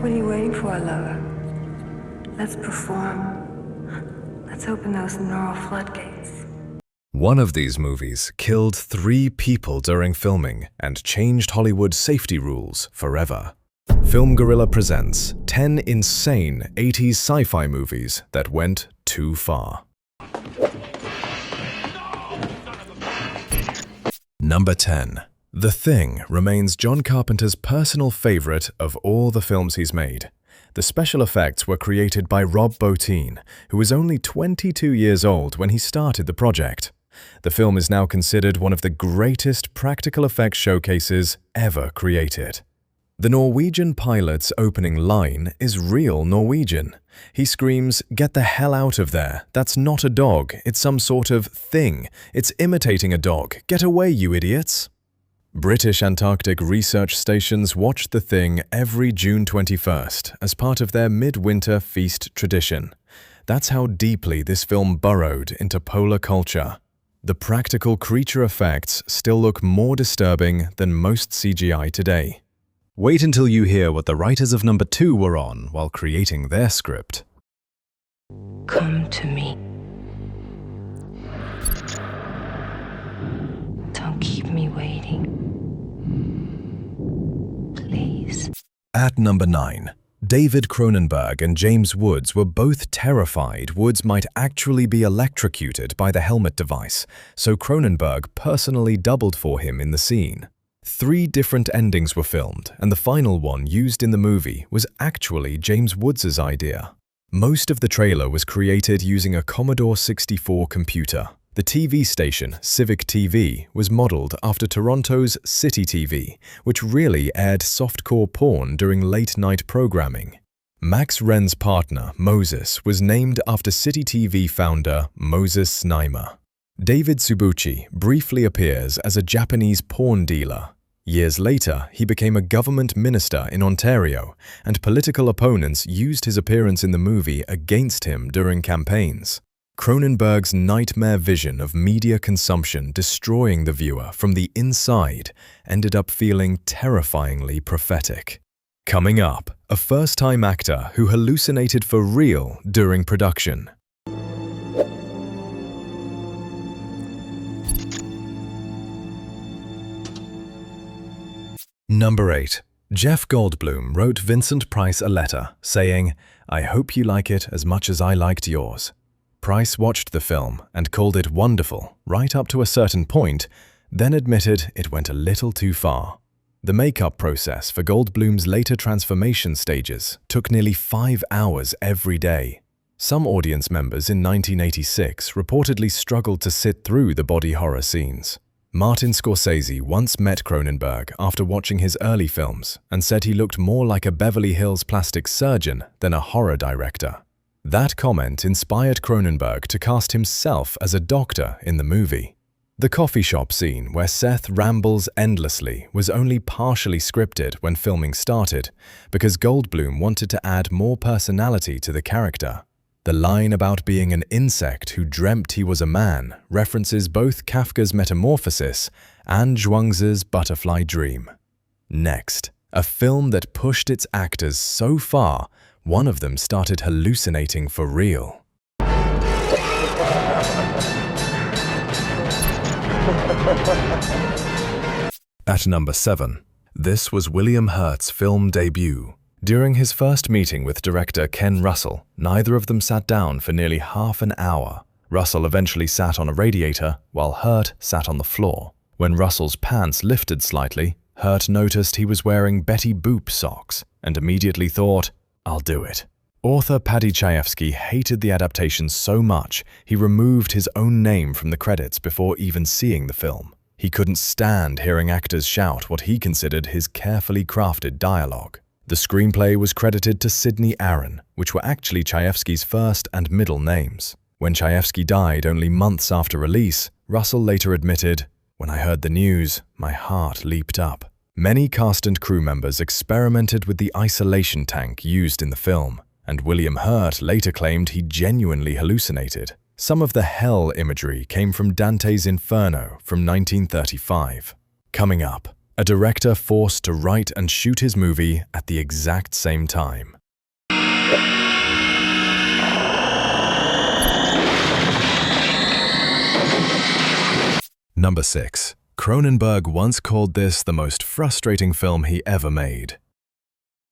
What are you waiting for, lover? Let's perform. Let's open those neural floodgates. One of these movies killed 3 people during filming and changed Hollywood's safety rules forever. FilmGorilla presents 10 insane 80s sci-fi movies that went too far. Number 10. The Thing remains John Carpenter's personal favorite of all the films he's made. The special effects were created by Rob Bottin, who was only 22 years old when he started the project. The film is now considered one of the greatest practical effects showcases ever created. The Norwegian pilot's opening line is real Norwegian. He screams, "Get the hell out of there. That's not a dog. It's some sort of thing. It's imitating a dog. Get away, you idiots." British Antarctic research stations watch The Thing every June 21st as part of their midwinter feast tradition. That's how deeply this film burrowed into polar culture. The practical creature effects still look more disturbing than most CGI today. Wait until you hear what the writers of number 2 were on while creating their script. Come to me. Don't keep me waiting. Please. At number 9, David Cronenberg and James Woods were both terrified Woods might actually be electrocuted by the helmet device, so Cronenberg personally doubled for him in the scene. 3 different endings were filmed, and the final one used in the movie was actually James Woods' idea. Most of the trailer was created using a Commodore 64 computer. The TV station, Civic TV, was modeled after Toronto's City TV, which really aired softcore porn during late-night programming. Max Wren's partner, Moses, was named after City TV founder Moses Znaimer. David Subuchi briefly appears as a Japanese porn dealer. Years later, he became a government minister in Ontario, and political opponents used his appearance in the movie against him during campaigns. Cronenberg's nightmare vision of media consumption destroying the viewer from the inside ended up feeling terrifyingly prophetic. Coming up, a first-time actor who hallucinated for real during production. Number 8. Jeff Goldblum wrote Vincent Price a letter saying, "I hope you like it as much as I liked yours." Price watched the film and called it wonderful right up to a certain point, then admitted it went a little too far. The makeup process for Goldblum's later transformation stages took nearly 5 hours every day. Some audience members in 1986 reportedly struggled to sit through the body horror scenes. Martin Scorsese once met Cronenberg after watching his early films and said he looked more like a Beverly Hills plastic surgeon than a horror director. That comment inspired Cronenberg to cast himself as a doctor in the movie. The coffee shop scene where Seth rambles endlessly was only partially scripted when filming started because Goldblum wanted to add more personality to the character. The line about being an insect who dreamt he was a man references both Kafka's Metamorphosis and Zhuangzi's Butterfly Dream. Next, a film that pushed its actors so far, one of them started hallucinating for real. At number 7, this was William Hurt's film debut. During his first meeting with director Ken Russell, neither of them sat down for nearly half an hour. Russell eventually sat on a radiator, while Hurt sat on the floor. When Russell's pants lifted slightly, Hurt noticed he was wearing Betty Boop socks and immediately thought, "I'll do it." Author Paddy Chayefsky hated the adaptation so much he removed his own name from the credits before even seeing the film. He couldn't stand hearing actors shout what he considered his carefully crafted dialogue. The screenplay was credited to Sidney Aaron, which were actually Chayefsky's first and middle names. When Chayefsky died only months after release, Russell later admitted, "When I heard the news, my heart leaped up." Many cast and crew members experimented with the isolation tank used in the film, and William Hurt later claimed he genuinely hallucinated. Some of the hell imagery came from Dante's Inferno from 1935. Coming up, a director forced to write and shoot his movie at the exact same time. Number 6. Cronenberg once called this the most frustrating film he ever made.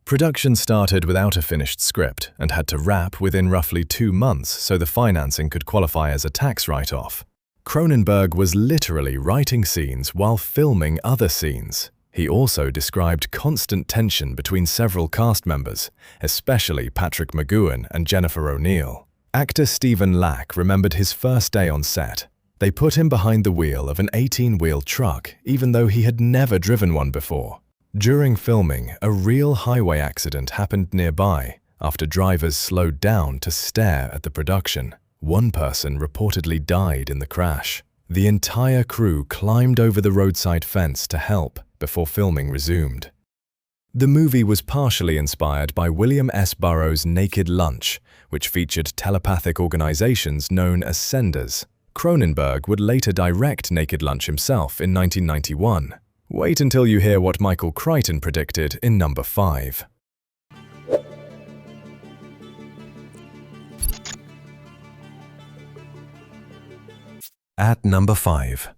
Production started without a finished script and had to wrap within roughly 2 months so the financing could qualify as a tax write-off. Cronenberg was literally writing scenes while filming other scenes. He also described constant tension between several cast members, especially Patrick McGoohan and Jennifer O'Neill. Actor Stephen Lack remembered his first day on set. They put him behind the wheel of an 18-wheel truck, even though he had never driven one before. During filming, a real highway accident happened nearby after drivers slowed down to stare at the production. One person reportedly died in the crash. The entire crew climbed over the roadside fence to help before filming resumed. The movie was partially inspired by William S. Burroughs' Naked Lunch, which featured telepathic organizations known as senders. Cronenberg would later direct Naked Lunch himself in 1991. Wait until you hear what Michael Crichton predicted in number 5. At number 5.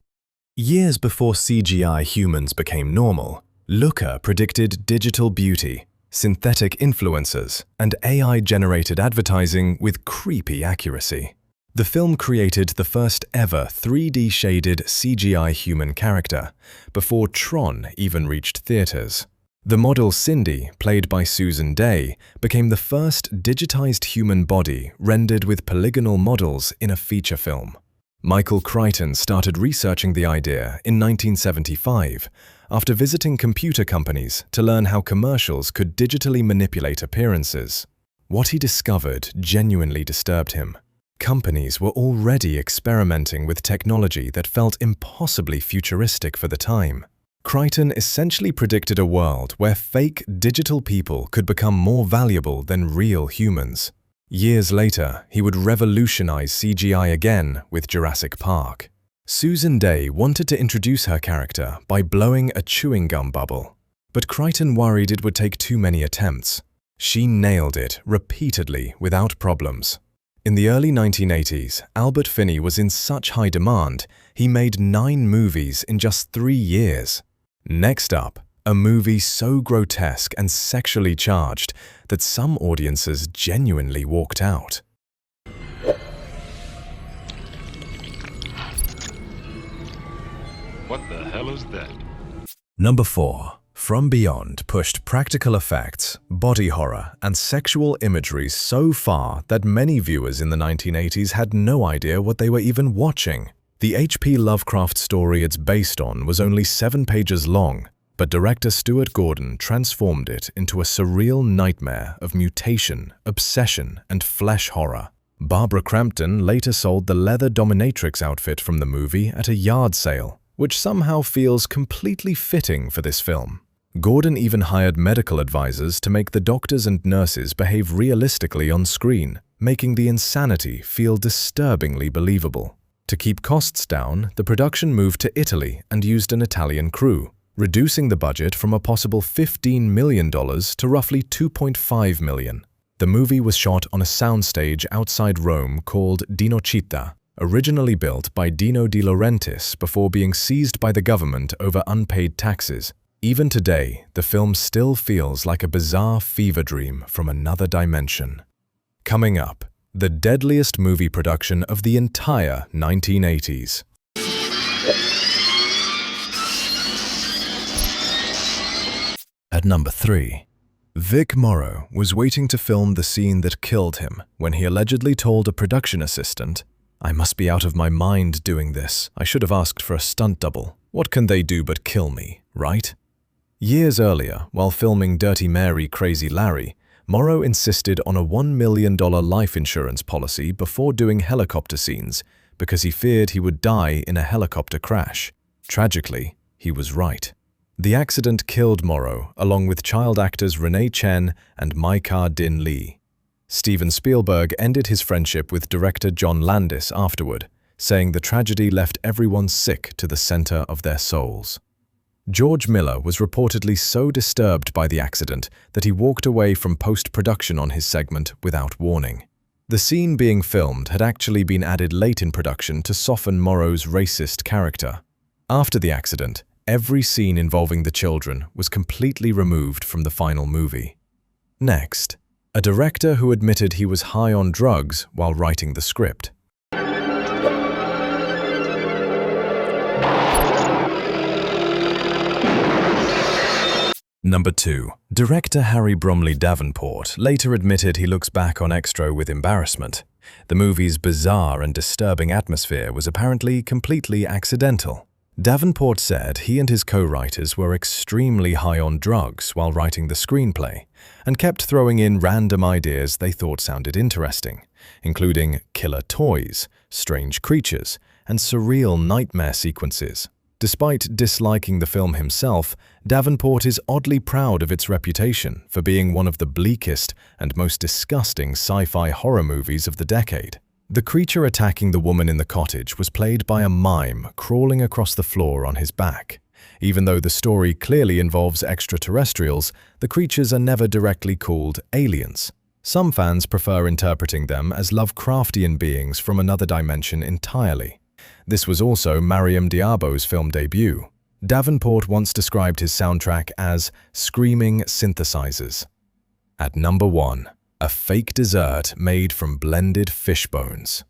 Years before CGI humans became normal, Looker predicted digital beauty, synthetic influencers, and AI-generated advertising with creepy accuracy. The film created the first ever 3D shaded CGI human character, before Tron even reached theaters. The model Cindy, played by Susan Dey, became the first digitized human body rendered with polygonal models in a feature film. Michael Crichton started researching the idea in 1975 after visiting computer companies to learn how commercials could digitally manipulate appearances. What he discovered genuinely disturbed him. Companies were already experimenting with technology that felt impossibly futuristic for the time. Crichton essentially predicted a world where fake digital people could become more valuable than real humans. Years later, he would revolutionize CGI again with Jurassic Park. Susan Dey wanted to introduce her character by blowing a chewing gum bubble, but Crichton worried it would take too many attempts. She nailed it repeatedly without problems. In the early 1980s, Albert Finney was in such high demand, he made 9 movies in just 3 years. Next up, a movie so grotesque and sexually charged that some audiences genuinely walked out. What the hell is that? Number 4. From Beyond pushed practical effects, body horror, and sexual imagery so far that many viewers in the 1980s had no idea what they were even watching. The H.P. Lovecraft story it's based on was only 7 pages long, but director Stuart Gordon transformed it into a surreal nightmare of mutation, obsession, and flesh horror. Barbara Crampton later sold the leather dominatrix outfit from the movie at a yard sale, which somehow feels completely fitting for this film. Gordon even hired medical advisors to make the doctors and nurses behave realistically on screen, making the insanity feel disturbingly believable. To keep costs down, the production moved to Italy and used an Italian crew, reducing the budget from a possible $15 million to roughly $2.5 million. The movie was shot on a soundstage outside Rome called Dinocittà, originally built by Dino De Laurentiis before being seized by the government over unpaid taxes. Even today, the film still feels like a bizarre fever dream from another dimension. Coming up, the deadliest movie production of the entire 1980s. At number 3. Vic Morrow was waiting to film the scene that killed him when he allegedly told a production assistant, "I must be out of my mind doing this. I should have asked for a stunt double. What can they do but kill me, right?" Years earlier, while filming Dirty Mary, Crazy Larry, Morrow insisted on a $1 million life insurance policy before doing helicopter scenes because he feared he would die in a helicopter crash. Tragically, he was right. The accident killed Morrow, along with child actors Renee Chen and Mai-Ka Din Lee. Steven Spielberg ended his friendship with director John Landis afterward, saying the tragedy left everyone sick to the center of their souls. George Miller was reportedly so disturbed by the accident that he walked away from post-production on his segment without warning. The scene being filmed had actually been added late in production to soften Morrow's racist character. After the accident, every scene involving the children was completely removed from the final movie. Next, a director who admitted he was high on drugs while writing the script. Number 2. Director Harry Bromley Davenport later admitted he looks back on Xtro with embarrassment. The movie's bizarre and disturbing atmosphere was apparently completely accidental. Davenport said he and his co-writers were extremely high on drugs while writing the screenplay and kept throwing in random ideas they thought sounded interesting, including killer toys, strange creatures, and surreal nightmare sequences. Despite disliking the film himself, Davenport is oddly proud of its reputation for being one of the bleakest and most disgusting sci-fi horror movies of the decade. The creature attacking the woman in the cottage was played by a mime crawling across the floor on his back. Even though the story clearly involves extraterrestrials, the creatures are never directly called aliens. Some fans prefer interpreting them as Lovecraftian beings from another dimension entirely. This was also Mariam Diabo's film debut. Davenport once described his soundtrack as screaming synthesizers. At number 1, a fake dessert made from blended fish bones.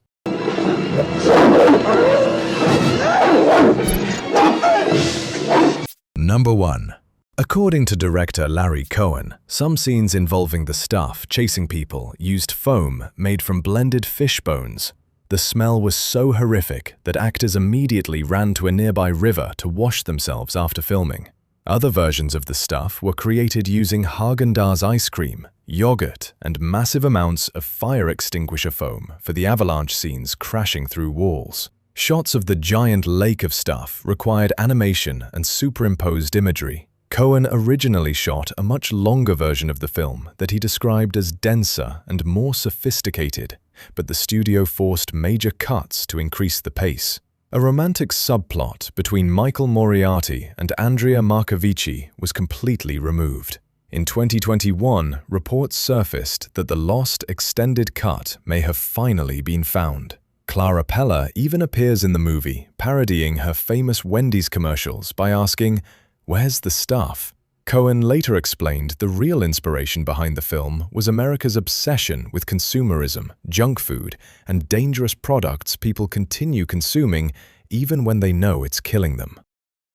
Number 1. According to director Larry Cohen, some scenes involving the stuff chasing people used foam made from blended fish bones. The smell was so horrific that actors immediately ran to a nearby river to wash themselves after filming. Other versions of the stuff were created using Haagen-Dazs ice cream, yogurt, and massive amounts of fire extinguisher foam for the avalanche scenes crashing through walls. Shots of the giant lake of stuff required animation and superimposed imagery. Cohen originally shot a much longer version of the film that he described as denser and more sophisticated, but the studio forced major cuts to increase the pace. A romantic subplot between Michael Moriarty and Andrea Marcovici was completely removed. In 2021, reports surfaced that the lost extended cut may have finally been found. Clara Peller even appears in the movie, parodying her famous Wendy's commercials by asking, "Where's the stuff?" Cohen later explained the real inspiration behind the film was America's obsession with consumerism, junk food, and dangerous products people continue consuming even when they know it's killing them.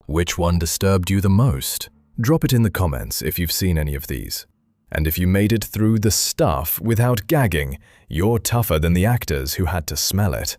Which one disturbed you the most? Drop it in the comments if you've seen any of these. And if you made it through the stuff without gagging, you're tougher than the actors who had to smell it.